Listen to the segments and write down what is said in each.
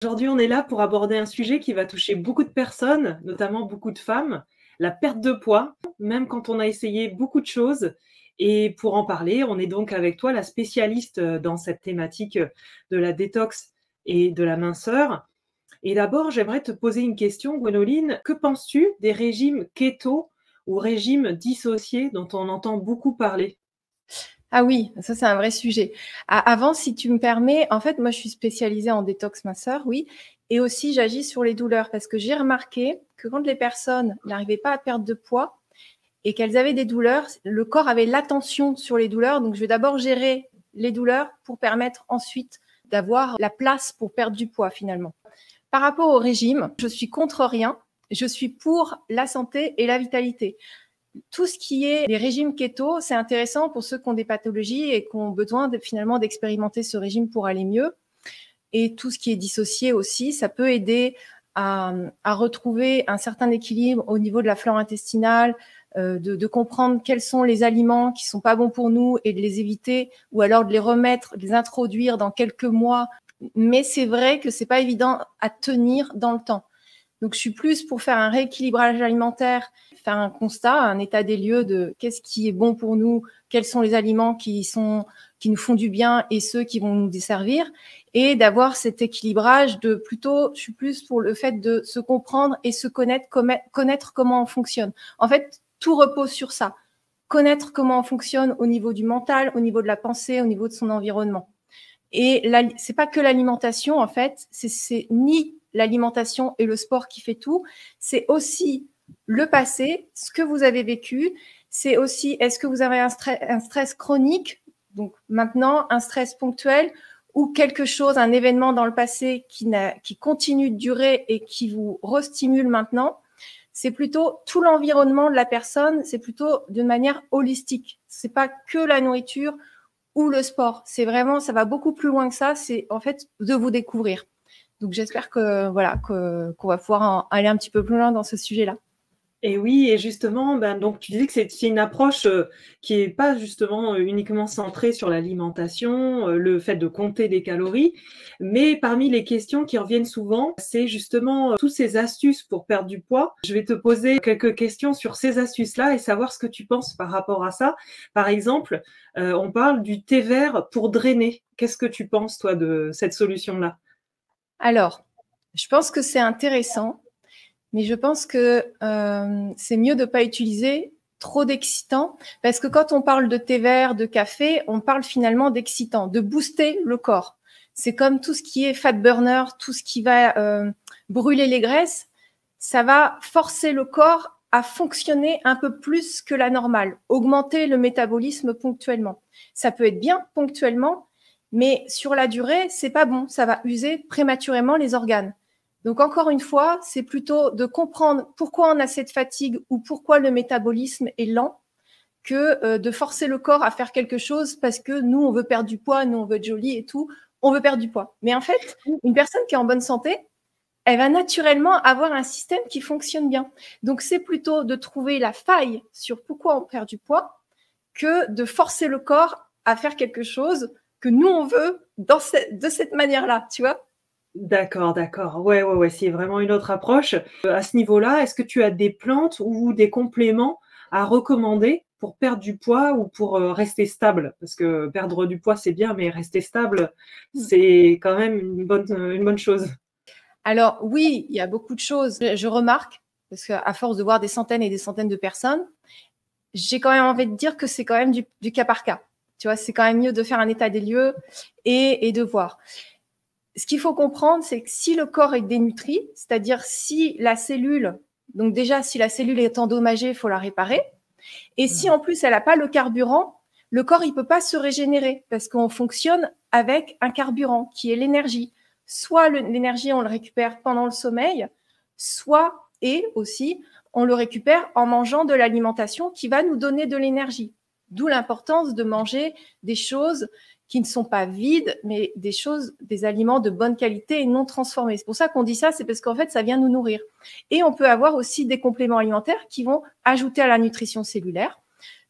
Aujourd'hui, on est là pour aborder un sujet qui va toucher beaucoup de personnes, notamment beaucoup de femmes, la perte de poids, même quand on a essayé beaucoup de choses. Et pour en parler, on est donc avec toi la spécialiste dans cette thématique de la détox et de la minceur. Et d'abord, j'aimerais te poser une question, Gwénoline. Que penses-tu des régimes keto ou régimes dissociés dont on entend beaucoup parler? Ah oui, ça c'est un vrai sujet. Avant, si tu me permets, en fait, moi je suis spécialisée en détox minceur, oui, et aussi j'agis sur les douleurs parce que j'ai remarqué que quand les personnes n'arrivaient pas à perdre de poids et qu'elles avaient des douleurs, le corps avait l'attention sur les douleurs. Donc je vais d'abord gérer les douleurs pour permettre ensuite d'avoir la place pour perdre du poids finalement. Par rapport au régime, je suis contre rien, je suis pour la santé et la vitalité. Tout ce qui est les régimes keto, c'est intéressant pour ceux qui ont des pathologies et qui ont besoin finalement d'expérimenter ce régime pour aller mieux. Et tout ce qui est dissocié aussi, ça peut aider à retrouver un certain équilibre au niveau de la flore intestinale, de comprendre quels sont les aliments qui sont pas bons pour nous et de les éviter, ou alors de les remettre, de les introduire dans quelques mois. Mais c'est vrai que c'est pas évident à tenir dans le temps. Donc, je suis plus pour faire un rééquilibrage alimentaire, faire un constat, un état des lieux de qu'est-ce qui est bon pour nous, quels sont les aliments qui nous font du bien et ceux qui vont nous desservir, et d'avoir cet équilibrage de plutôt, je suis plus pour le fait de se comprendre et se connaître comment on fonctionne. En fait, tout repose sur ça. Connaître comment on fonctionne au niveau du mental, au niveau de la pensée, au niveau de son environnement. Et c'est pas que l'alimentation, en fait, c'est ni l'alimentation et le sport qui fait tout, c'est aussi le passé, ce que vous avez vécu, c'est aussi est-ce que vous avez un stress chronique, donc maintenant un stress ponctuel, ou quelque chose, un événement dans le passé qui continue de durer et qui vous restimule maintenant. C'est plutôt tout l'environnement de la personne, c'est plutôt d'une manière holistique. C'est pas que la nourriture ou le sport. C'est vraiment, ça va beaucoup plus loin que ça. C'est en fait de vous découvrir. Donc j'espère que voilà qu'on va pouvoir aller un petit peu plus loin dans ce sujet-là. Et oui, et justement, ben, donc tu disais que c'est une approche qui est pas justement uniquement centrée sur l'alimentation, le fait de compter des calories, mais parmi les questions qui reviennent souvent, c'est justement toutes ces astuces pour perdre du poids. Je vais te poser quelques questions sur ces astuces-là et savoir ce que tu penses par rapport à ça. Par exemple, on parle du thé vert pour drainer. Qu'est-ce que tu penses, toi, de cette solution-là? Alors, je pense que c'est intéressant, mais je pense que c'est mieux de ne pas utiliser trop d'excitants, parce que quand on parle de thé vert, de café, on parle finalement d'excitants, de booster le corps. C'est comme tout ce qui est fat burner, tout ce qui va brûler les graisses, ça va forcer le corps à fonctionner un peu plus que la normale, augmenter le métabolisme ponctuellement. Ça peut être bien ponctuellement, mais sur la durée, c'est pas bon, ça va user prématurément les organes. Donc encore une fois, c'est plutôt de comprendre pourquoi on a cette fatigue ou pourquoi le métabolisme est lent que de forcer le corps à faire quelque chose parce que nous, on veut perdre du poids, nous, on veut être joli et tout, on veut perdre du poids. Mais en fait, une personne qui est en bonne santé, elle va naturellement avoir un système qui fonctionne bien. Donc, c'est plutôt de trouver la faille sur pourquoi on perd du poids que de forcer le corps à faire quelque chose que nous, on veut de cette manière-là, tu vois. D'accord, d'accord. Ouais, ouais, ouais, c'est vraiment une autre approche. À ce niveau-là, est-ce que tu as des plantes ou des compléments à recommander pour perdre du poids ou pour, rester stable? Parce que perdre du poids, c'est bien, mais rester stable, c'est quand même une bonne chose. Alors oui, il y a beaucoup de choses. Je remarque, parce qu'à force de voir des centaines et des centaines de personnes, j'ai quand même envie de dire que c'est quand même du cas par cas. Tu vois, c'est quand même mieux de faire un état des lieux et de voir. Ce qu'il faut comprendre, c'est que si le corps est dénutri, c'est-à-dire si la cellule, donc déjà si la cellule est endommagée, il faut la réparer. Et si Mmh. en plus elle n'a pas le carburant, le corps il peut pas se régénérer parce qu'on fonctionne avec un carburant qui est l'énergie. Soit l'énergie on le récupère pendant le sommeil, soit et aussi on le récupère en mangeant de l'alimentation qui va nous donner de l'énergie. D'où l'importance de manger des choses qui ne sont pas vides, mais des choses, des aliments de bonne qualité et non transformés. C'est pour ça qu'on dit ça, c'est parce qu'en fait, ça vient nous nourrir. Et on peut avoir aussi des compléments alimentaires qui vont ajouter à la nutrition cellulaire.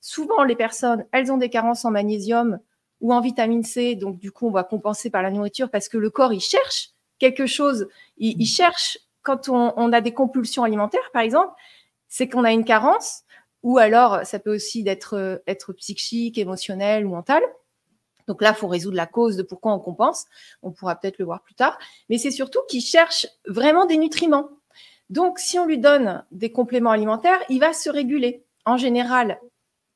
Souvent, les personnes, elles ont des carences en magnésium ou en vitamine C, donc du coup, on va compenser par la nourriture parce que le corps, il cherche quelque chose, il cherche, quand on a des compulsions alimentaires, par exemple, c'est qu'on a une carence, ou alors ça peut aussi être psychique, émotionnel ou mental. Donc là, il faut résoudre la cause de pourquoi on compense. On pourra peut-être le voir plus tard. Mais c'est surtout qu'il cherche vraiment des nutriments. Donc, si on lui donne des compléments alimentaires, il va se réguler. En général,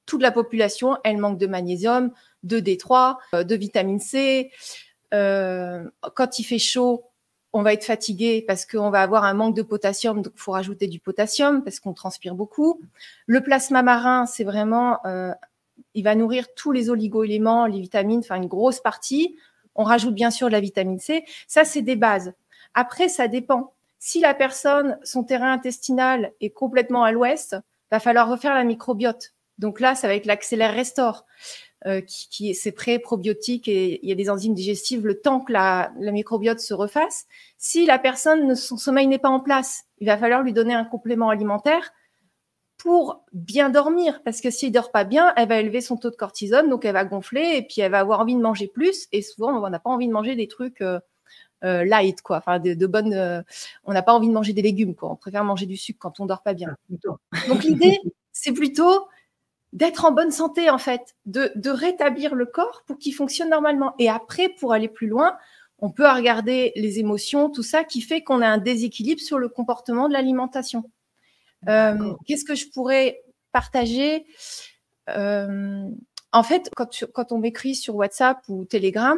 toute la population, elle manque de magnésium, de D3, de vitamine C. Quand il fait chaud, on va être fatigué parce qu'on va avoir un manque de potassium, donc il faut rajouter du potassium parce qu'on transpire beaucoup. Le plasma marin, c'est vraiment, il va nourrir tous les oligo-éléments, les vitamines, enfin une grosse partie. On rajoute bien sûr de la vitamine C. Ça, c'est des bases. Après, ça dépend. Si la personne, son terrain intestinal est complètement à l'ouest, va falloir refaire la microbiote. Donc là, ça va être l'Accélère Restore, c'est pré-probiotique et il y a des enzymes digestives le temps que la microbiote se refasse. Si la personne, son sommeil n'est pas en place, il va falloir lui donner un complément alimentaire pour bien dormir, parce que s'il dort pas bien, elle va élever son taux de cortisone, donc elle va gonfler et puis elle va avoir envie de manger plus. Et souvent, on n'a pas envie de manger des trucs light, quoi. Enfin, de bonnes. On n'a pas envie de manger des légumes, quoi. On préfère manger du sucre quand on dort pas bien. Donc l'idée, c'est plutôt d'être en bonne santé, en fait, de rétablir le corps pour qu'il fonctionne normalement. Et après, pour aller plus loin, on peut regarder les émotions, tout ça, qui fait qu'on a un déséquilibre sur le comportement de l'alimentation. Qu'est-ce que je pourrais partager En fait, quand on m'écrit sur WhatsApp ou Telegram,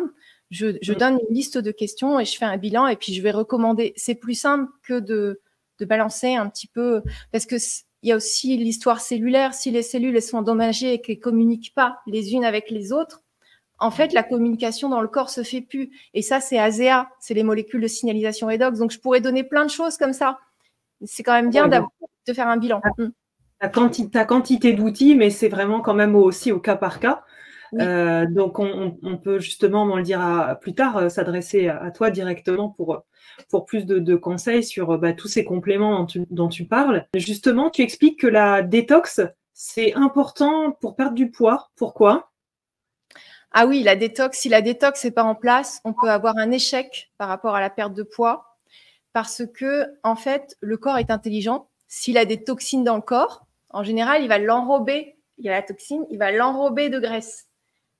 je donne une liste de questions et je fais un bilan et puis je vais recommander. C'est plus simple que de balancer un petit peu, parce que il y a aussi l'histoire cellulaire. Si les cellules elles sont endommagées et qu'elles communiquent pas les unes avec les autres, en fait, la communication dans le corps se fait plus. Et ça, c'est ASEA, c'est les molécules de signalisation redox. Donc, je pourrais donner plein de choses comme ça. C'est quand même bien de faire un bilan. Ta quantité d'outils, mais c'est vraiment quand même aussi au cas par cas. Oui. Donc, on peut justement, on le dira plus tard, s'adresser à toi directement pour plus de conseils sur tous ces compléments dont tu parles. Justement, tu expliques que la détox, c'est important pour perdre du poids. Pourquoi ? Ah oui, la détox, si la détox n'est pas en place, on peut avoir un échec par rapport à la perte de poids parce que, en fait, le corps est intelligent. S'il a des toxines dans le corps, en général, il va l'enrober. Il y a la toxine, il va l'enrober de graisse.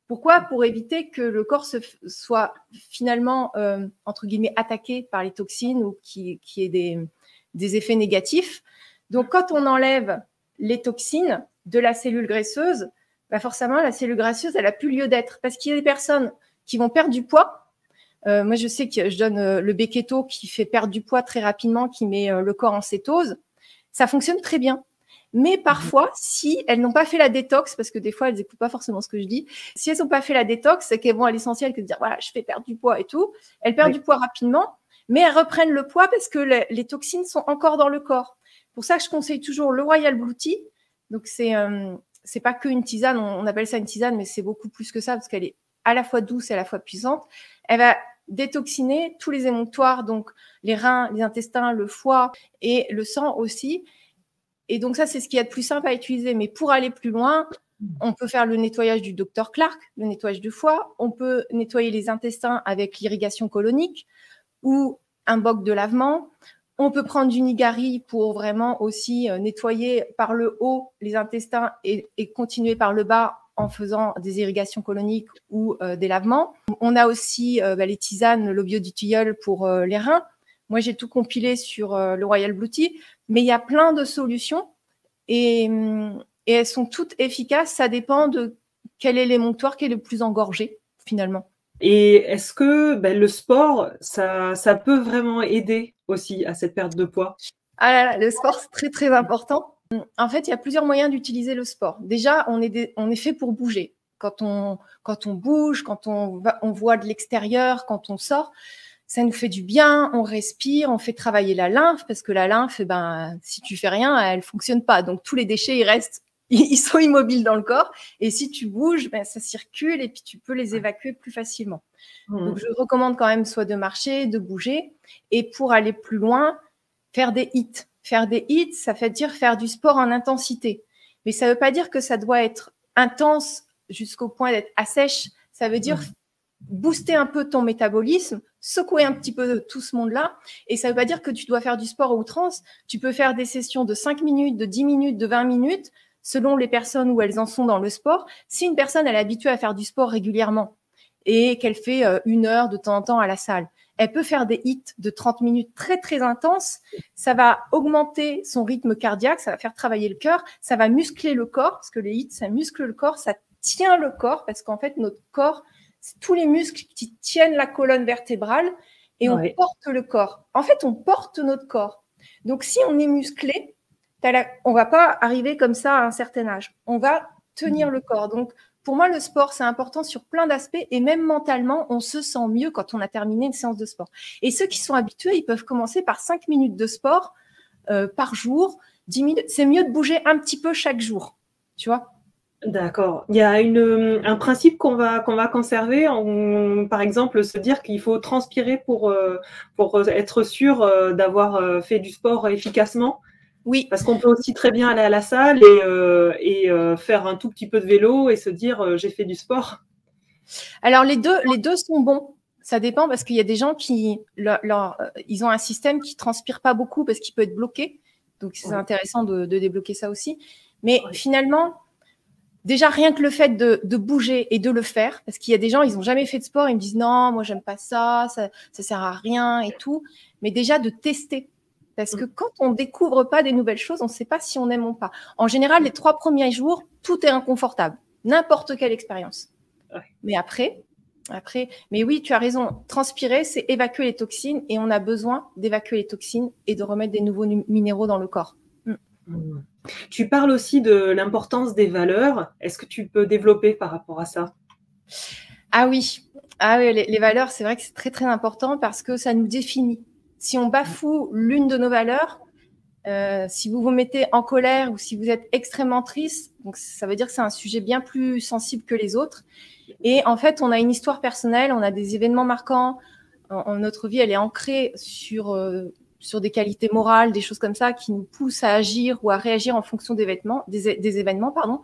Pourquoi ? Pour éviter que le corps soit finalement, entre guillemets, attaqué par les toxines ou qui ait des effets négatifs. Donc, quand on enlève les toxines de la cellule graisseuse, forcément, la cellule graisseuse, elle n'a plus lieu d'être. Parce qu'il y a des personnes qui vont perdre du poids. Moi, je sais que je donne le Beketo qui fait perdre du poids très rapidement, qui met le corps en cétose. Ça fonctionne très bien. Mais parfois, si elles n'ont pas fait la détox, parce que des fois, elles n'écoutent pas forcément ce que je dis, si elles n'ont pas fait la détox, c'est qu'elles vont à l'essentiel que de dire, voilà, je fais perdre du poids et tout. Elles perdent du poids rapidement, mais elles reprennent le poids parce que les toxines sont encore dans le corps. Pour ça que je conseille toujours le Royal Blue Tea. Donc, c'est pas qu'une tisane, on appelle ça une tisane, mais c'est beaucoup plus que ça parce qu'elle est à la fois douce et à la fois puissante. Elle va détoxiner tous les émonctoires, donc les reins, les intestins, le foie et le sang aussi. Et donc ça, c'est ce qu'il y a de plus simple à utiliser. Mais pour aller plus loin, on peut faire le nettoyage du Dr Clark, le nettoyage du foie. On peut nettoyer les intestins avec l'irrigation colonique ou un boc de lavement. On peut prendre du Nigari pour vraiment aussi nettoyer par le haut les intestins et continuer par le bas en faisant des irrigations coloniques ou des lavements. On a aussi les tisanes, le bio du tilleul pour les reins. Moi, j'ai tout compilé sur le Royal Blue Tea, mais il y a plein de solutions et elles sont toutes efficaces. Ça dépend de quel est l'émonctoire qui est le plus engorgé, finalement. Et est-ce que le sport, ça peut vraiment aider aussi à cette perte de poids ? Ah là là, le sport, c'est très, très important. En fait, il y a plusieurs moyens d'utiliser le sport. Déjà, on est fait pour bouger. Quand on bouge, quand on voit de l'extérieur, quand on sort, ça nous fait du bien, on respire, on fait travailler la lymphe, parce que la lymphe, si tu fais rien, elle fonctionne pas. Donc, tous les déchets, ils sont immobiles dans le corps. Et si tu bouges, ça circule et puis tu peux les évacuer plus facilement. Donc, je recommande quand même soit de marcher, de bouger. Et pour aller plus loin, faire des hits. Faire des hits, ça veut dire faire du sport en intensité. Mais ça veut pas dire que ça doit être intense jusqu'au point d'être à sèche. Ça veut dire booster un peu ton métabolisme, secouer un petit peu tout ce monde-là. Et ça ne veut pas dire que tu dois faire du sport à outrance. Tu peux faire des sessions de 5 minutes, de 10 minutes, de 20 minutes, selon les personnes où elles en sont dans le sport. Si une personne elle est habituée à faire du sport régulièrement et qu'elle fait 1 heure de temps en temps à la salle, elle peut faire des hits de 30 minutes très, très intenses. Ça va augmenter son rythme cardiaque, ça va faire travailler le cœur, ça va muscler le corps, parce que les hits, ça muscle le corps, ça tient le corps, parce qu'en fait, notre corps, c'est tous les muscles qui tiennent la colonne vertébrale et on porte le corps. En fait, on porte notre corps. Donc, si on est musclé, on ne va pas arriver comme ça à un certain âge. On va tenir le corps. Donc, pour moi, le sport, c'est important sur plein d'aspects et même mentalement, on se sent mieux quand on a terminé une séance de sport. Et ceux qui sont habitués, ils peuvent commencer par 5 minutes de sport par jour, 10 minutes. C'est mieux de bouger un petit peu chaque jour, tu vois. D'accord. Il y a un principe qu'on va conserver, par exemple, se dire qu'il faut transpirer pour être sûr d'avoir fait du sport efficacement. Oui. Parce qu'on peut aussi très bien aller à la salle et faire un tout petit peu de vélo et se dire j'ai fait du sport. Alors les deux sont bons. Ça dépend parce qu'il y a des gens qui ils ont un système qui transpire pas beaucoup parce qu'il peut être bloqué. Donc c'est intéressant de débloquer ça aussi. Mais finalement, déjà rien que le fait de bouger et de le faire, parce qu'il y a des gens ils n'ont jamais fait de sport, ils me disent non, moi j'aime pas ça sert à rien et tout. Mais déjà de tester. Parce que quand on découvre pas des nouvelles choses, on ne sait pas si on aime ou pas. En général, les 3 premiers jours, tout est inconfortable. N'importe quelle expérience. Mais après, mais oui, tu as raison. Transpirer, c'est évacuer les toxines et on a besoin d'évacuer les toxines et de remettre des nouveaux minéraux dans le corps. Tu parles aussi de l'importance des valeurs. Est-ce que tu peux développer par rapport à ça? Ah oui, les valeurs, c'est vrai que c'est très, très important parce que ça nous définit. Si on bafoue l'une de nos valeurs, si vous vous mettez en colère ou si vous êtes extrêmement triste, donc ça veut dire que c'est un sujet bien plus sensible que les autres. Et en fait, on a une histoire personnelle, on a des événements marquants. Notre vie, elle est ancrée sur des qualités morales, des choses comme ça qui nous poussent à agir ou à réagir en fonction des événements, pardon.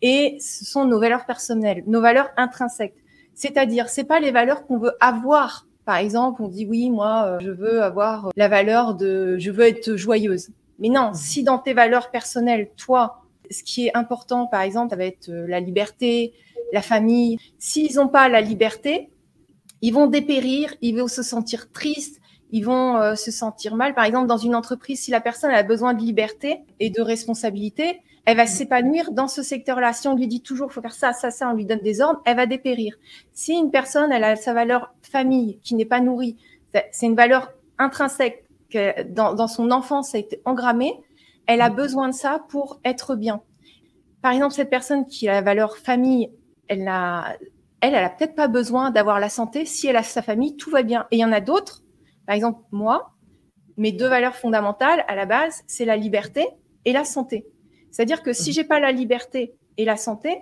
Et ce sont nos valeurs personnelles, nos valeurs intrinsèques. C'est-à-dire, c'est pas les valeurs qu'on veut avoir. Par exemple, on dit oui, moi, je veux avoir la valeur je veux être joyeuse. Mais non, si dans tes valeurs personnelles, toi, ce qui est important, par exemple, ça va être la liberté, la famille. S'ils n'ont pas la liberté, ils vont dépérir, ils vont se sentir tristes, ils vont se sentir mal. Par exemple, dans une entreprise, si la personne a besoin de liberté et de responsabilité, elle va s'épanouir dans ce secteur-là. Si on lui dit toujours, il faut faire ça, ça, ça, on lui donne des ordres, elle va dépérir. Si une personne, elle a sa valeur famille qui n'est pas nourrie, c'est une valeur intrinsèque que dans son enfance, ça a été engrammée, elle a besoin de ça pour être bien. Par exemple, cette personne qui a la valeur famille, elle a peut-être pas besoin d'avoir la santé. Si elle a sa famille, tout va bien. Et il y en a d'autres. Par exemple, moi, mes 2 valeurs fondamentales, à la base, c'est la liberté et la santé. C'est-à-dire que si j'ai pas la liberté et la santé,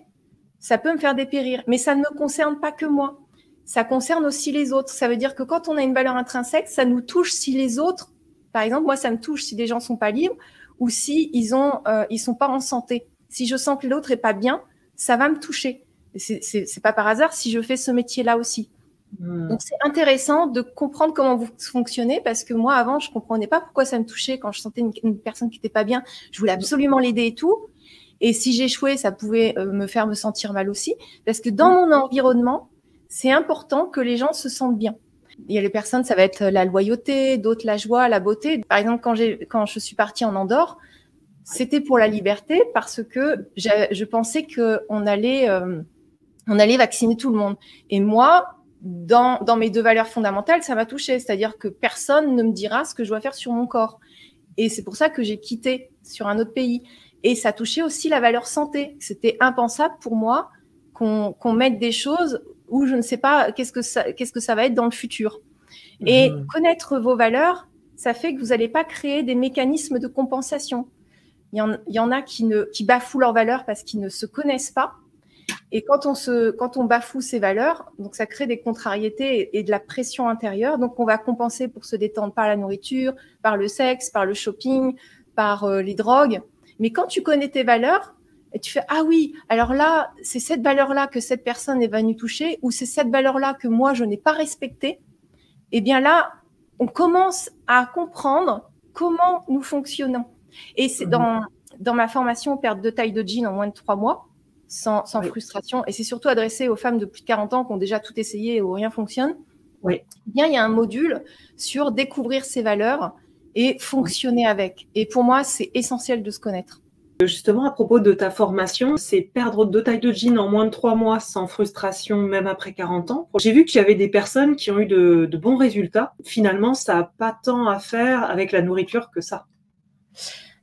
ça peut me faire dépérir. Mais ça ne me concerne pas que moi. Ça concerne aussi les autres. Ça veut dire que quand on a une valeur intrinsèque, ça nous touche si les autres, par exemple, moi, ça me touche si des gens sont pas libres ou si ils sont pas en santé. Si je sens que l'autre est pas bien, ça va me toucher. C'est pas par hasard si je fais ce métier-là aussi. Donc, c'est intéressant de comprendre comment vous fonctionnez parce que moi, avant, je comprenais pas pourquoi ça me touchait quand je sentais une personne qui était pas bien. Je voulais absolument l'aider et tout. Et si j'échouais, ça pouvait me faire me sentir mal aussi. Parce que dans mon environnement, c'est important que les gens se sentent bien. Il y a les personnes, ça va être la loyauté, d'autres la joie, la beauté. Par exemple, quand je suis partie en Andorre, c'était pour la liberté parce que je pensais qu'on allait vacciner tout le monde. Et moi, dans mes 2 valeurs fondamentales, ça m'a touchée. C'est-à-dire que personne ne me dira ce que je dois faire sur mon corps. Et c'est pour ça que j'ai quitté sur un autre pays. Et ça touchait aussi la valeur santé. C'était impensable pour moi qu'on mette des choses où je ne sais pas qu'est-ce que ça va être dans le futur. Et connaître vos valeurs, ça fait que vous n'allez pas créer des mécanismes de compensation. Il y en a qui bafouent leurs valeurs parce qu'ils ne se connaissent pas. Et quand on bafoue ses valeurs, donc ça crée des contrariétés et de la pression intérieure. Donc, on va compenser pour se détendre par la nourriture, par le sexe, par le shopping, par les drogues. Mais quand tu connais tes valeurs, et tu fais, ah oui, alors là, c'est cette valeur-là que cette personne est venue toucher, ou c'est cette valeur-là que moi, je n'ai pas respectée. Eh bien là, on commence à comprendre comment nous fonctionnons. Et c'est dans ma formation perte de taille de jean en moins de 3 mois, sans frustration, et c'est surtout adressé aux femmes de plus de 40 ans qui ont déjà tout essayé et où rien fonctionne. Eh bien, il y a un module sur découvrir ses valeurs et fonctionner avec. Et pour moi, c'est essentiel de se connaître. Justement, à propos de ta formation, c'est perdre 2 tailles de jean en moins de 3 mois sans frustration, même après 40 ans. J'ai vu qu'il y avait des personnes qui ont eu de bons résultats. Finalement, ça n'a pas tant à faire avec la nourriture que ça.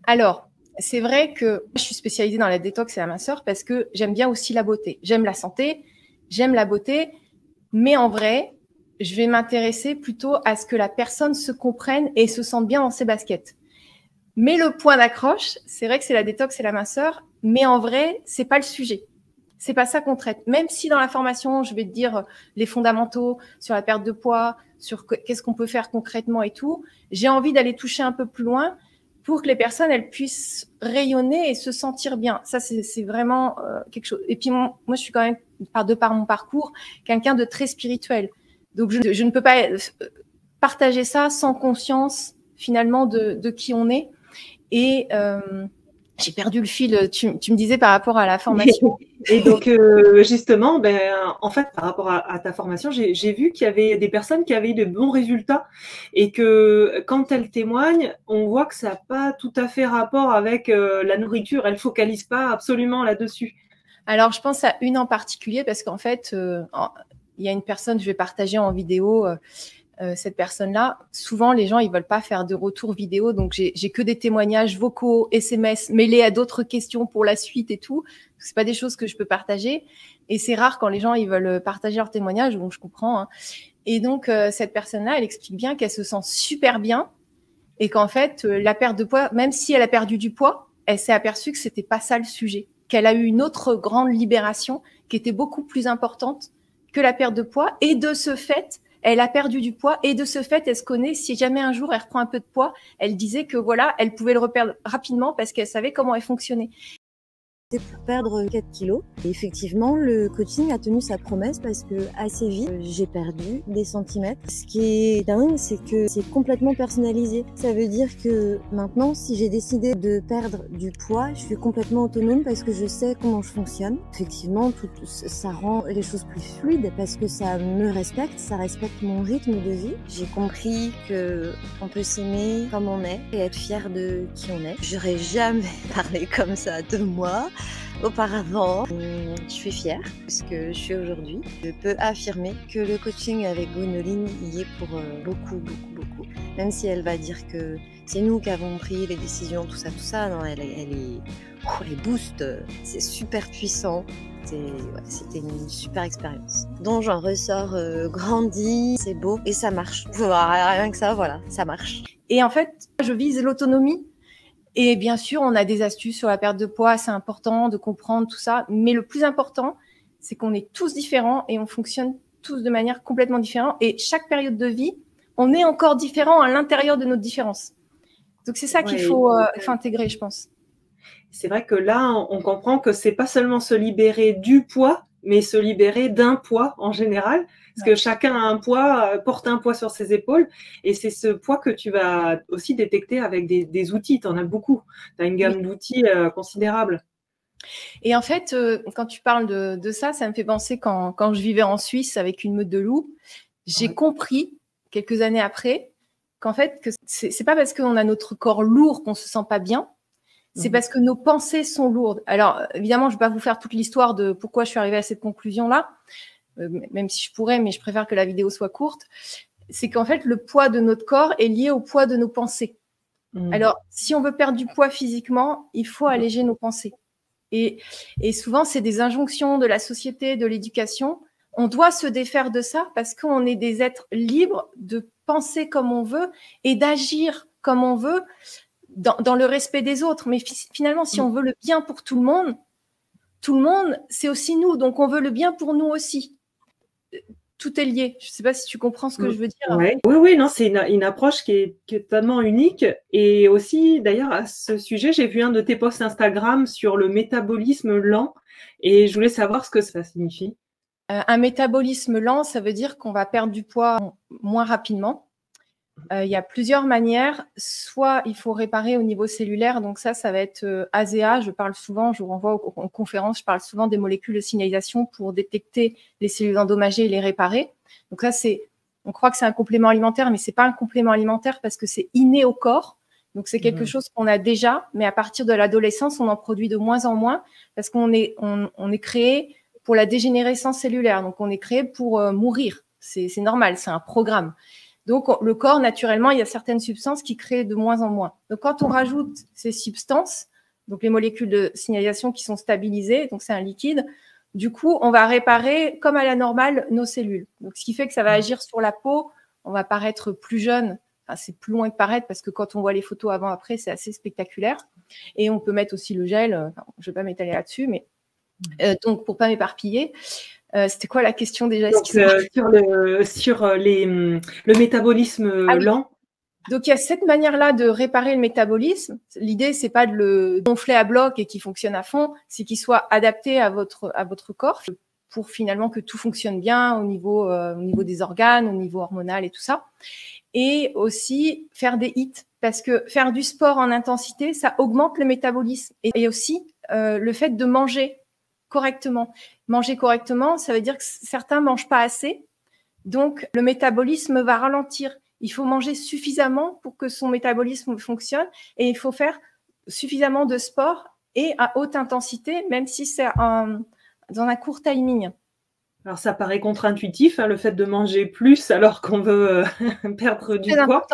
Alors, c'est vrai que je suis spécialisée dans la détox et la minceur parce que j'aime bien aussi la beauté. J'aime la santé, j'aime la beauté, mais en vrai, je vais m'intéresser plutôt à ce que la personne se comprenne et se sente bien dans ses baskets. Mais le point d'accroche, c'est vrai que c'est la détox et la minceur, mais en vrai, c'est pas le sujet. C'est pas ça qu'on traite. Même si dans la formation, je vais te dire les fondamentaux sur la perte de poids, sur qu'est-ce qu'on peut faire concrètement et tout, j'ai envie d'aller toucher un peu plus loin pour que les personnes, elles puissent rayonner et se sentir bien. Ça, c'est vraiment quelque chose. Et puis, moi, je suis quand même, de par mon parcours, quelqu'un de très spirituel. Donc, je ne peux pas partager ça sans conscience, finalement, de qui on est. Et j'ai perdu le fil. Tu me disais par rapport à la formation. Et donc, justement, en fait, par rapport à ta formation, j'ai vu qu'il y avait des personnes qui avaient eu de bons résultats et que quand elles témoignent, on voit que ça n'a pas tout à fait rapport avec la nourriture. Elles ne focalisent pas absolument là-dessus. Alors, je pense à une en particulier parce qu'en fait, il y a une personne, je vais partager en vidéo cette personne-là. Souvent, les gens, ils veulent pas faire de retour vidéo. Donc, j'ai que des témoignages vocaux, SMS, mêlés à d'autres questions pour la suite et tout. C'est pas des choses que je peux partager. Et c'est rare quand les gens, ils veulent partager leurs témoignages. Donc, je comprends. Hein. Et donc, cette personne-là, elle explique bien qu'elle se sent super bien et qu'en fait, la perte de poids, même si elle a perdu du poids, elle s'est aperçue que c'était pas ça le sujet. Qu'elle a eu une autre grande libération qui était beaucoup plus importante que la perte de poids. Et de ce fait, elle a perdu du poids et de ce fait, elle se connaît. Si jamais un jour elle reprend un peu de poids, elle disait que voilà, elle pouvait le reperdre rapidement parce qu'elle savait comment elle fonctionnait. C'est pour perdre 4 kilos. Et effectivement, le coaching a tenu sa promesse parce que assez vite, j'ai perdu des centimètres. Ce qui est dingue, c'est que c'est complètement personnalisé. Ça veut dire que maintenant, si j'ai décidé de perdre du poids, je suis complètement autonome parce que je sais comment je fonctionne. Effectivement, ça rend les choses plus fluides parce que ça me respecte, ça respecte mon rythme de vie. J'ai compris que on peut s'aimer comme on est et être fier de qui on est. J'aurais jamais parlé comme ça de moi. Auparavant, je suis fière de ce que je suis aujourd'hui. Je peux affirmer que le coaching avec Gwénoline y est pour beaucoup. Même si elle va dire que c'est nous qui avons pris les décisions, tout ça. Non, elle booste. C'est super puissant. C'était une super expérience. Donc j'en ressors grandi, c'est beau et ça marche. Rien que ça, voilà, ça marche. Et en fait, je vise l'autonomie. Et bien sûr, on a des astuces sur la perte de poids, c'est important de comprendre tout ça. Mais le plus important, c'est qu'on est tous différents et on fonctionne tous de manière complètement différente. Et chaque période de vie, on est encore différent à l'intérieur de notre différence. Donc, c'est ça qu'il faut intégrer, je pense. C'est vrai que là, on comprend que c'est pas seulement se libérer du poids, mais se libérer d'un poids en général. Parce que chacun a un poids, porte un poids sur ses épaules. Et c'est ce poids que tu vas aussi détecter avec des outils. Tu en as beaucoup. Tu as une gamme d'outils considérable. Et en fait, quand tu parles de ça, ça me fait penser quand je vivais en Suisse avec une meute de loups, j'ai compris, quelques années après, qu'en fait, que c'est pas parce qu'on a notre corps lourd qu'on se sent pas bien. C'est parce que nos pensées sont lourdes. Alors, évidemment, je ne vais pas vous faire toute l'histoire de pourquoi je suis arrivée à cette conclusion-là, même si je pourrais, mais je préfère que la vidéo soit courte. C'est qu'en fait, le poids de notre corps est lié au poids de nos pensées. Alors, si on veut perdre du poids physiquement, il faut alléger nos pensées. Et souvent, c'est des injonctions de la société, de l'éducation. On doit se défaire de ça parce qu'on est des êtres libres de penser comme on veut et d'agir comme on veut, dans le respect des autres. Mais finalement, si on veut le bien pour tout le monde, c'est aussi nous. Donc, on veut le bien pour nous aussi. tout est lié. Je ne sais pas si tu comprends ce que je veux dire. Ouais. Oui, oui, non, c'est une approche qui est totalement unique. Et aussi, d'ailleurs, à ce sujet, j'ai vu un de tes posts Instagram sur le métabolisme lent et je voulais savoir ce que ça signifie. Un métabolisme lent, ça veut dire qu'on va perdre du poids moins rapidement. Il y a plusieurs manières. Soit il faut réparer au niveau cellulaire, donc ça va être ASEA. Je parle souvent, je vous renvoie aux conférences, je parle souvent des molécules de signalisation pour détecter les cellules endommagées et les réparer. Donc ça, on croit que c'est un complément alimentaire, mais c'est pas un complément alimentaire parce que c'est inné au corps. Donc c'est quelque chose qu'on a déjà, mais à partir de l'adolescence, on en produit de moins en moins parce qu'on est créé pour la dégénérescence cellulaire. Donc on est créé pour mourir. C'est normal, c'est un programme. Donc, le corps, naturellement, il y a certaines substances qui créent de moins en moins. Donc, quand on rajoute ces substances, donc les molécules de signalisation qui sont stabilisées, donc c'est un liquide, du coup, on va réparer comme à la normale nos cellules. Donc, ce qui fait que ça va agir sur la peau, on va paraître plus jeune. Enfin, c'est plus loin que paraître parce que quand on voit les photos avant-après, c'est assez spectaculaire. Et on peut mettre aussi le gel. Je ne vais pas m'étaler là-dessus, mais donc pour pas m'éparpiller. C'était quoi la question déjà? Donc, sur le métabolisme lent. Donc, il y a cette manière-là de réparer le métabolisme. L'idée, c'est pas de le gonfler à bloc et qu'il fonctionne à fond, c'est qu'il soit adapté à votre corps pour finalement que tout fonctionne bien au niveau des organes, au niveau hormonal et tout ça. Et aussi faire des HIIT, parce que faire du sport en intensité, ça augmente le métabolisme. Et aussi le fait de manger correctement. Manger correctement, ça veut dire que certains mangent pas assez, donc le métabolisme va ralentir. Il faut manger suffisamment pour que son métabolisme fonctionne et il faut faire suffisamment de sport et à haute intensité, même si c'est dans un court timing. Alors ça paraît contre-intuitif, le fait de manger plus alors qu'on veut perdre du poids.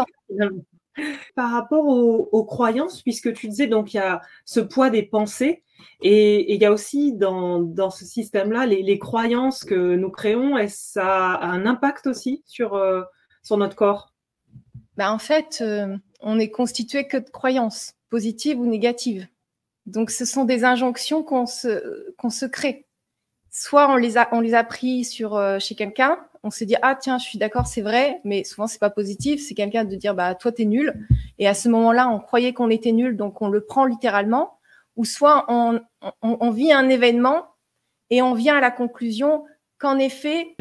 Par rapport aux croyances, puisque tu disais donc il y a ce poids des pensées et il y a aussi dans ce système-là les croyances que nous créons, et ça a un impact aussi sur notre corps. En fait, on est constitué que de croyances, positives ou négatives. Donc ce sont des injonctions qu'on se crée. Soit on les a pris chez quelqu'un, on s'est dit ah tiens je suis d'accord c'est vrai, mais souvent c'est pas positif, c'est quelqu'un de dire bah toi t'es nul, et à ce moment-là on croyait qu'on était nul donc on le prend littéralement, ou soit on vit un événement et on vient à la conclusion qu'en effet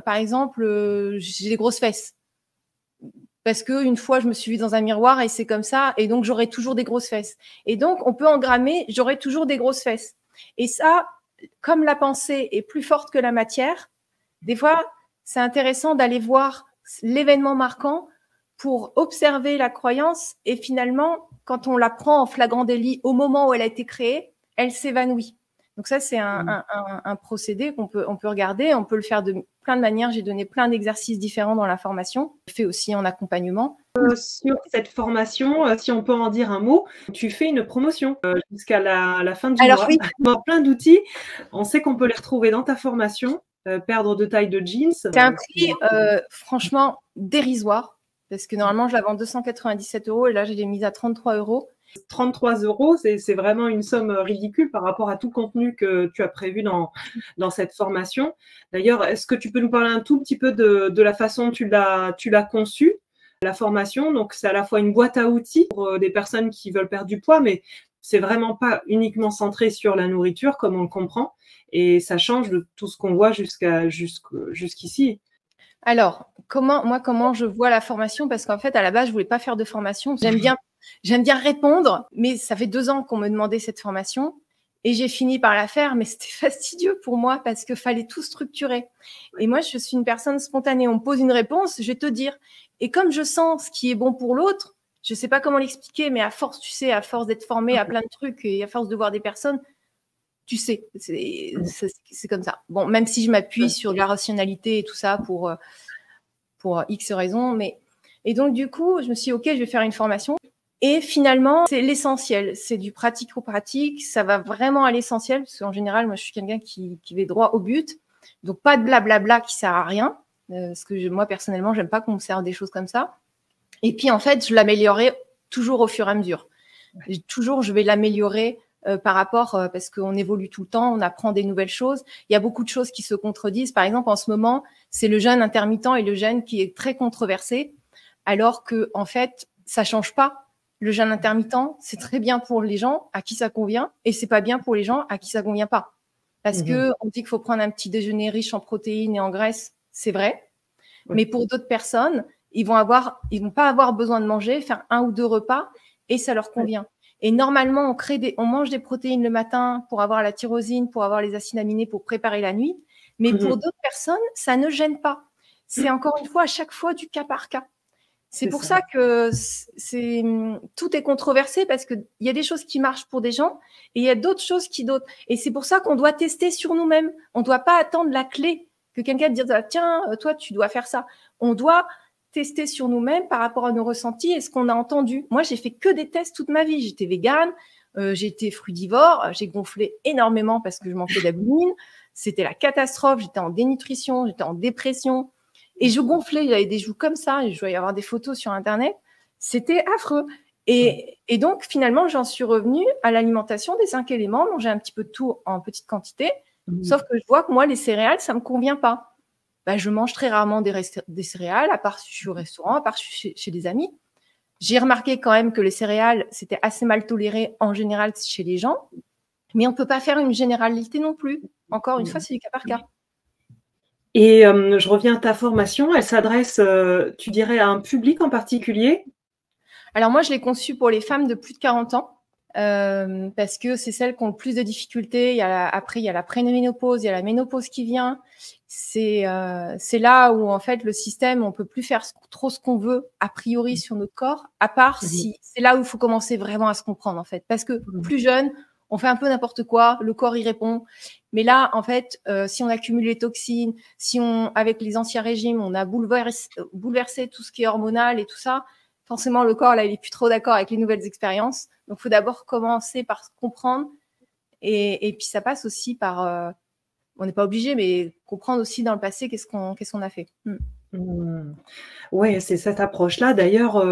par exemple j'ai des grosses fesses parce que une fois je me suis vue dans un miroir et c'est comme ça et donc j'aurai toujours des grosses fesses, et donc on peut engrammer j'aurai toujours des grosses fesses, et ça comme la pensée est plus forte que la matière, des fois, c'est intéressant d'aller voir l'événement marquant pour observer la croyance, et finalement, quand on la prend en flagrant délit au moment où elle a été créée, elle s'évanouit. Donc ça, c'est un procédé qu'on peut regarder. On peut le faire de plein de manières. J'ai donné plein d'exercices différents dans la formation. Je fais aussi en accompagnement. Sur cette formation, si on peut en dire un mot, tu fais une promotion jusqu'à la fin du mois. Oui. Plein d'outils. On sait qu'on peut les retrouver dans ta formation. Perdre de taille de jeans. C'est un prix franchement dérisoire parce que normalement je la vends 297 € et là je l'ai mise à 33 €. 33 €, c'est vraiment une somme ridicule par rapport à tout contenu que tu as prévu dans cette formation. D'ailleurs, est-ce que tu peux nous parler un tout petit peu de la façon dont tu l'as conçue, la formation? Donc, c'est à la fois une boîte à outils pour des personnes qui veulent perdre du poids, mais c'est vraiment pas uniquement centré sur la nourriture, comme on le comprend, et ça change de tout ce qu'on voit jusqu'ici. Alors, comment je vois la formation? Parce qu'en fait, à la base, je voulais pas faire de formation. J'aime bien répondre, mais ça fait 2 ans qu'on me demandait cette formation et j'ai fini par la faire, mais c'était fastidieux pour moi parce qu'il fallait tout structurer. Et moi, je suis une personne spontanée. On me pose une réponse, je vais te dire. Et comme je sens ce qui est bon pour l'autre, je sais pas comment l'expliquer, mais à force, tu sais, à force d'être formée à plein de trucs et à force de voir des personnes, tu sais, c'est comme ça. Bon, même si je m'appuie sur de la rationalité et tout ça pour X raisons, mais... Et donc, du coup, je me suis dit, OK, je vais faire une formation. Et finalement, c'est l'essentiel. C'est du pratico-pratique. Ça va vraiment à l'essentiel parce qu'en général, moi, je suis quelqu'un qui va droit au but. Donc, pas de blablabla qui sert à rien. Parce que moi, personnellement, j'aime pas qu'on me serve des choses comme ça. Et puis, en fait, je l'améliorerai toujours au fur et à mesure. Toujours, je vais l'améliorer par rapport, parce qu'on évolue tout le temps, on apprend des nouvelles choses. Il y a beaucoup de choses qui se contredisent. Par exemple, en ce moment, c'est le jeûne intermittent et le jeûne qui est très controversé, alors que en fait, ça change pas. Le jeûne intermittent, c'est très bien pour les gens à qui ça convient, et c'est pas bien pour les gens à qui ça convient pas. Parce que on dit qu'il faut prendre un petit déjeuner riche en protéines et en graisses, c'est vrai. Mais pour d'autres personnes, ils vont pas avoir besoin de manger, faire 1 ou 2 repas, et ça leur convient. Et normalement, on mange des protéines le matin pour avoir la tyrosine, pour avoir les acides aminés, pour préparer la nuit. Mais pour d'autres personnes, ça ne gêne pas. C'est encore une fois, à chaque fois, du cas par cas. C'est pour ça que tout est controversé, parce qu'il y a des choses qui marchent pour des gens et il y a d'autres choses qui d'autres. Et c'est pour ça qu'on doit tester sur nous-mêmes. On ne doit pas attendre la clé, que quelqu'un te dise « Tiens, toi, tu dois faire ça ». On doit tester sur nous-mêmes par rapport à nos ressentis et ce qu'on a entendu. Moi, j'ai fait que des tests toute ma vie. J'étais végane, j'étais frugivore, j'ai gonflé énormément parce que je manquais d'albumine. C'était la catastrophe. J'étais en dénutrition, j'étais en dépression. Et je gonflais, j'avais des joues comme ça, et je dois y avoir des photos sur Internet. C'était affreux. Et donc, finalement, j'en suis revenue à l'alimentation des 5 éléments, manger un petit peu de tout en petite quantité. Sauf que je vois que moi, les céréales, ça me convient pas. Bah, je mange très rarement des céréales, à part si je suis au restaurant, à part si je suis chez des amis. J'ai remarqué quand même que les céréales, c'était assez mal toléré en général chez les gens. Mais on ne peut pas faire une généralité non plus. Encore une fois, c'est du cas par cas. Et je reviens à ta formation, elle s'adresse, tu dirais, à un public en particulier? Alors moi, je l'ai conçue pour les femmes de plus de 40 ans, parce que c'est celles qui ont le plus de difficultés. Après, il y a la préménopause, il y a la ménopause qui vient. C'est là où, en fait, le système, on peut plus faire trop ce qu'on veut, a priori, sur notre corps, à part si c'est là où il faut commencer vraiment à se comprendre, en fait. Parce que plus jeune, on fait un peu n'importe quoi, le corps y répond. Mais là, en fait, si on accumule les toxines, avec les anciens régimes, on a bouleversé tout ce qui est hormonal et tout ça, forcément, le corps, là, il est plus trop d'accord avec les nouvelles expériences. Donc, il faut d'abord commencer par se comprendre. Et puis, ça passe aussi par, on n'est pas obligé, mais comprendre aussi dans le passé qu'est-ce qu'on a fait. Ouais, c'est cette approche-là. D'ailleurs,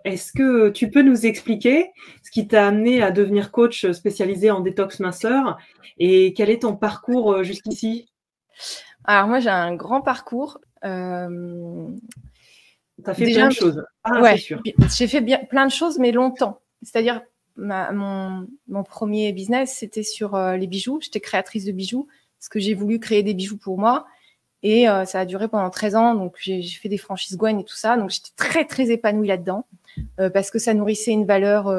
est-ce que tu peux nous expliquer ce qui t'a amené à devenir coach spécialisé en détox minceur et quel est ton parcours jusqu'ici? Alors moi, j'ai un grand parcours. Tu as fait Déjà, plein de choses. Ah, ouais, c'est sûr. j'ai fait plein de choses, mais longtemps. C'est-à-dire, mon premier business, c'était sur les bijoux. J'étais créatrice de bijoux parce que j'ai voulu créer des bijoux pour moi. Et ça a duré pendant 13 ans. Donc, j'ai fait des franchises Gwen et tout ça. Donc, j'étais très, très épanouie là-dedans parce que ça nourrissait une valeur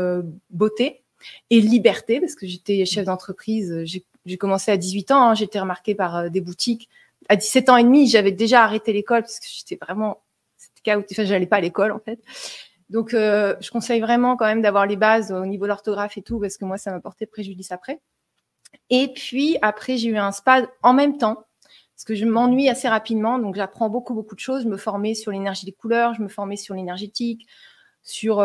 beauté et liberté, parce que j'étais chef d'entreprise. J'ai commencé à 18 ans. Hein, j'ai été remarquée par des boutiques. À 17 ans et demi, j'avais déjà arrêté l'école parce que j'étais vraiment... C'était chaotique. Enfin, j'allais pas à l'école, en fait. Donc, je conseille vraiment quand même d'avoir les bases au niveau de l'orthographe et tout, parce que moi, ça m'a porté préjudice après. Et puis, après, j'ai eu un spa en même temps, parce que je m'ennuie assez rapidement, donc j'apprends beaucoup, beaucoup de choses. Je me formais sur l'énergie des couleurs, je me formais sur l'énergétique, sur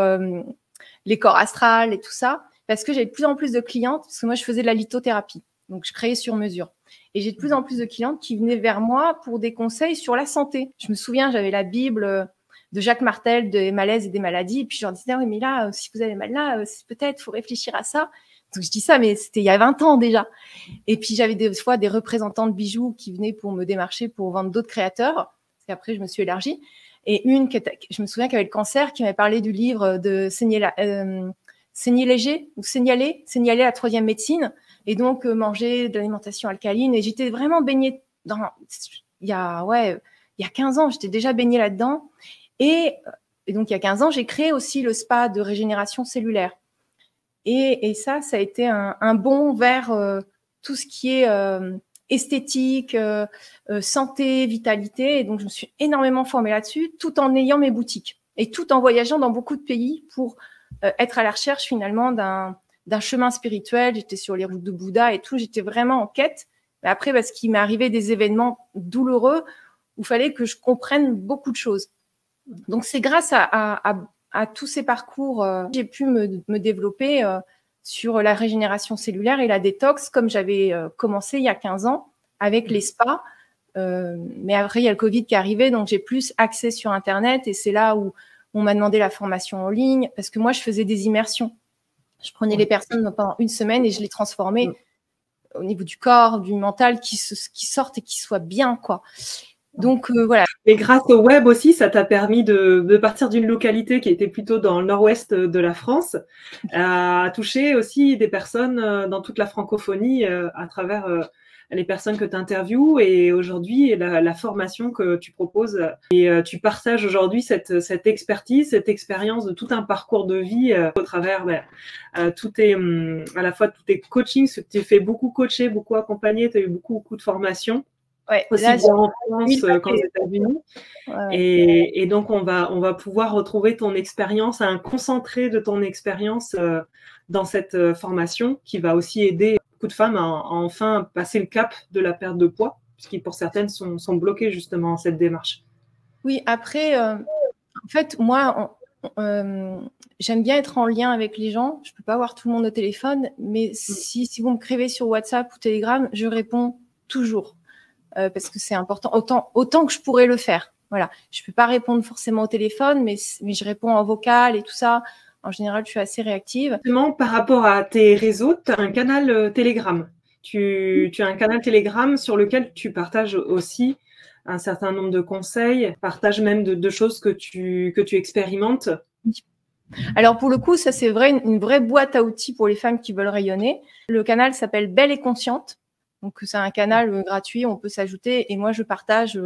les corps astrales et tout ça, parce que j'avais de plus en plus de clientes, parce que moi, je faisais de la lithothérapie, donc je créais sur mesure. Et j'ai de plus en plus de clientes qui venaient vers moi pour des conseils sur la santé. Je me souviens, j'avais la Bible de Jacques Martel, des malaises et des maladies, et puis je leur disais, oui, mais là, si vous avez mal là, peut-être, faut réfléchir à ça. Donc, je dis ça, mais c'était il y a 20 ans déjà. Et puis, j'avais des fois des représentants de bijoux qui venaient pour me démarcher pour vendre d'autres créateurs. Parce qu'après, je me suis élargie. Et une, je me souviens, qui avait le cancer, qui m'avait parlé du livre de Saigner léger ou Signaler la troisième médecine. Et donc, manger de l'alimentation alcaline. Et j'étais vraiment baignée il y a 15 ans, j'étais déjà baignée là-dedans. Et donc, il y a 15 ans, j'ai créé aussi le spa de régénération cellulaire. Et ça a été un bond vers tout ce qui est esthétique, santé, vitalité. Et donc, je me suis énormément formée là-dessus, tout en ayant mes boutiques et tout en voyageant dans beaucoup de pays pour être à la recherche finalement d'un chemin spirituel. J'étais sur les routes de Bouddha et tout. J'étais vraiment en quête. Mais après, parce qu'il m'est arrivé des événements douloureux où il fallait que je comprenne beaucoup de choses. Donc, c'est grâce à tous ces parcours, j'ai pu me développer sur la régénération cellulaire et la détox, comme j'avais commencé il y a 15 ans avec les spas. Mais après, il y a le Covid qui est arrivé, donc j'ai plus accès sur Internet. Et c'est là où on m'a demandé la formation en ligne, parce que moi, je faisais des immersions. Je prenais les personnes pendant une semaine et je les transformais au niveau du corps, du mental, qui sortent et qui soient bien, quoi. Donc, voilà. Et grâce au web aussi, ça t'a permis de partir d'une localité qui était plutôt dans le nord-ouest de la France, à toucher aussi des personnes dans toute la francophonie à travers les personnes que tu interviews et aujourd'hui la formation que tu proposes. Et tu partages aujourd'hui cette expertise, cette expérience de tout un parcours de vie au travers tous tes, à la fois tous tes coachings, tu t'es fait beaucoup coacher, beaucoup accompagner, tu as eu beaucoup de formations. Ouais, Aussi là, bien en France qu'aux États-Unis. Et donc, on va pouvoir retrouver ton expérience, un concentré de ton expérience dans cette formation qui va aussi aider beaucoup de femmes à enfin passer le cap de la perte de poids, puisqu'ils, pour certaines, sont bloquées justement dans cette démarche. Oui, après, en fait, moi, j'aime bien être en lien avec les gens. Je ne peux pas voir tout le monde au téléphone, mais si vous me crevez sur WhatsApp ou Telegram, je réponds toujours. Parce que c'est important, autant que je pourrais le faire. Voilà. Je ne peux pas répondre forcément au téléphone, mais je réponds en vocal et tout ça. En général, je suis assez réactive. Justement, par rapport à tes réseaux, tu as un canal Telegram. Tu as un canal Telegram sur lequel tu partages aussi un certain nombre de conseils, partages même de choses que tu expérimentes. Alors, pour le coup, ça, c'est vrai, une vraie boîte à outils pour les femmes qui veulent rayonner. Le canal s'appelle Belle et Consciente. Donc, c'est un canal gratuit, on peut s'ajouter. Et moi, je partage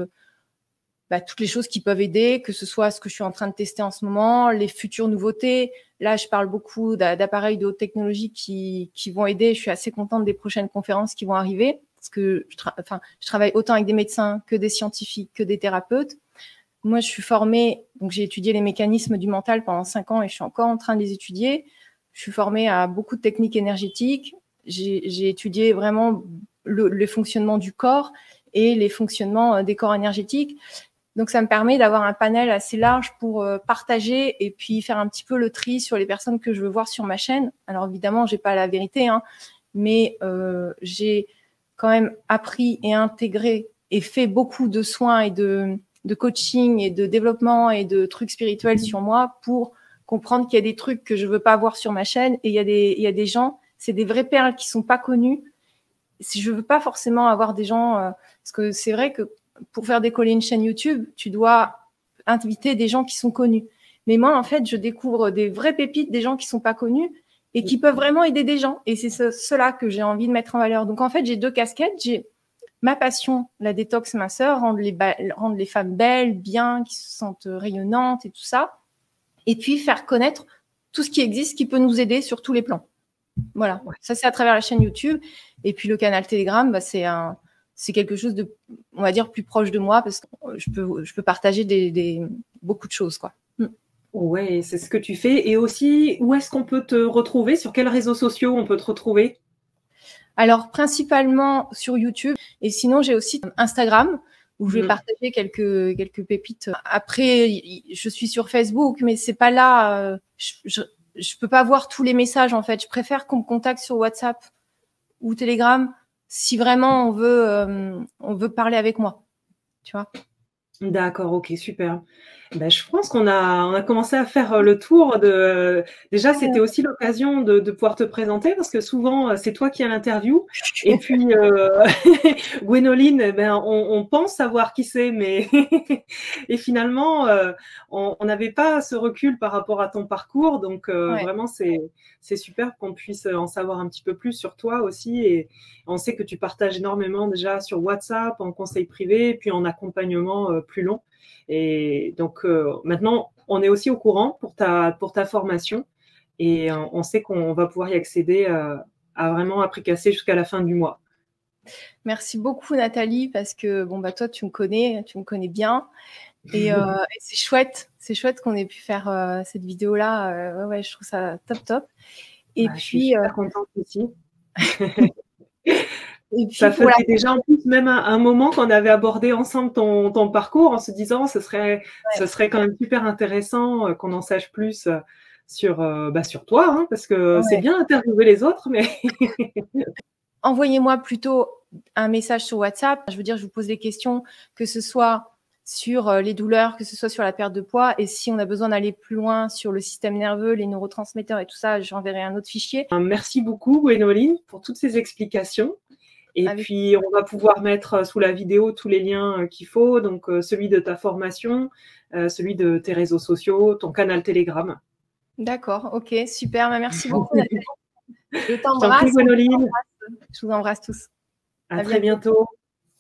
toutes les choses qui peuvent aider, que ce soit ce que je suis en train de tester en ce moment, les futures nouveautés. Là, je parle beaucoup d'appareils de haute technologie qui vont aider. Je suis assez contente des prochaines conférences qui vont arriver parce que je travaille autant avec des médecins que des scientifiques, que des thérapeutes. Moi, je suis formée, donc j'ai étudié les mécanismes du mental pendant 5 ans et je suis encore en train de les étudier. Je suis formée à beaucoup de techniques énergétiques. J'ai étudié vraiment le fonctionnement du corps et les fonctionnements des corps énergétiques. Donc, ça me permet d'avoir un panel assez large pour partager et puis faire un petit peu le tri sur les personnes que je veux voir sur ma chaîne. Alors, évidemment, j'ai pas la vérité, mais j'ai quand même appris et intégré et fait beaucoup de soins et de coaching et de développement et de trucs spirituels sur moi pour comprendre qu'il y a des trucs que je veux pas voir sur ma chaîne et il y a des gens, c'est des vraies perles qui sont pas connues. Si je veux pas forcément avoir des gens, parce que c'est vrai que pour faire décoller une chaîne YouTube, tu dois inviter des gens qui sont connus. Mais moi, en fait, je découvre des vraies pépites, des gens qui sont pas connus et qui peuvent vraiment aider des gens. Et c'est cela que j'ai envie de mettre en valeur. Donc, en fait, j'ai 2 casquettes. J'ai ma passion, la détox minceur, rendre les femmes belles, bien, qui se sentent rayonnantes et tout ça. Et puis, faire connaître tout ce qui existe, qui peut nous aider sur tous les plans. Voilà, ça c'est à travers la chaîne YouTube. Et puis le canal Telegram, c'est quelque chose de, on va dire, plus proche de moi parce que je peux partager beaucoup de choses, quoi. Ouais, c'est ce que tu fais. Et aussi, où est-ce qu'on peut te retrouver? Sur quels réseaux sociaux on peut te retrouver? Alors, principalement sur YouTube. Et sinon, j'ai aussi Instagram où je vais partager quelques pépites. Après, je suis sur Facebook, mais c'est pas là. Je peux pas voir tous les messages, en fait. Je préfère qu'on me contacte sur WhatsApp ou Telegram si vraiment on veut parler avec moi. Tu vois? D'accord, ok, super. Je pense qu'on a commencé à faire le tour de. Déjà, c'était aussi l'occasion de pouvoir te présenter parce que souvent, c'est toi qui as l'interview. Et puis, Gwénoline, on pense savoir qui c'est, mais et finalement, on n'avait pas ce recul par rapport à ton parcours. Donc, vraiment, c'est super qu'on puisse en savoir un petit peu plus sur toi aussi. Et on sait que tu partages énormément déjà sur WhatsApp, en conseil privé, puis en accompagnement plus long. Et donc, maintenant, on est aussi au courant pour ta formation et on sait qu'on va pouvoir y accéder à vraiment à prix cassé jusqu'à la fin du mois. Merci beaucoup, Nathalie, parce que toi, tu me connais bien. Et c'est chouette qu'on ait pu faire cette vidéo-là. Ouais, je trouve ça top. Et puis, je suis super contente aussi. Et puis, ça faisait déjà en plus même un moment qu'on avait abordé ensemble ton parcours en se disant ce serait quand même super intéressant qu'on en sache plus sur toi, parce que c'est bien d'interviewer les autres, mais envoyez-moi plutôt un message sur WhatsApp. Je veux dire, je vous pose des questions, que ce soit sur les douleurs, que ce soit sur la perte de poids. Et si on a besoin d'aller plus loin sur le système nerveux, les neurotransmetteurs et tout ça, j'enverrai un autre fichier. Merci beaucoup, Gwénoline, pour toutes ces explications. Et puis, on va pouvoir mettre sous la vidéo tous les liens qu'il faut, donc celui de ta formation, celui de tes réseaux sociaux, ton canal Telegram. D'accord, ok, super. Merci beaucoup, Nathalie. Je t'embrasse. Je vous embrasse tous. À très bientôt.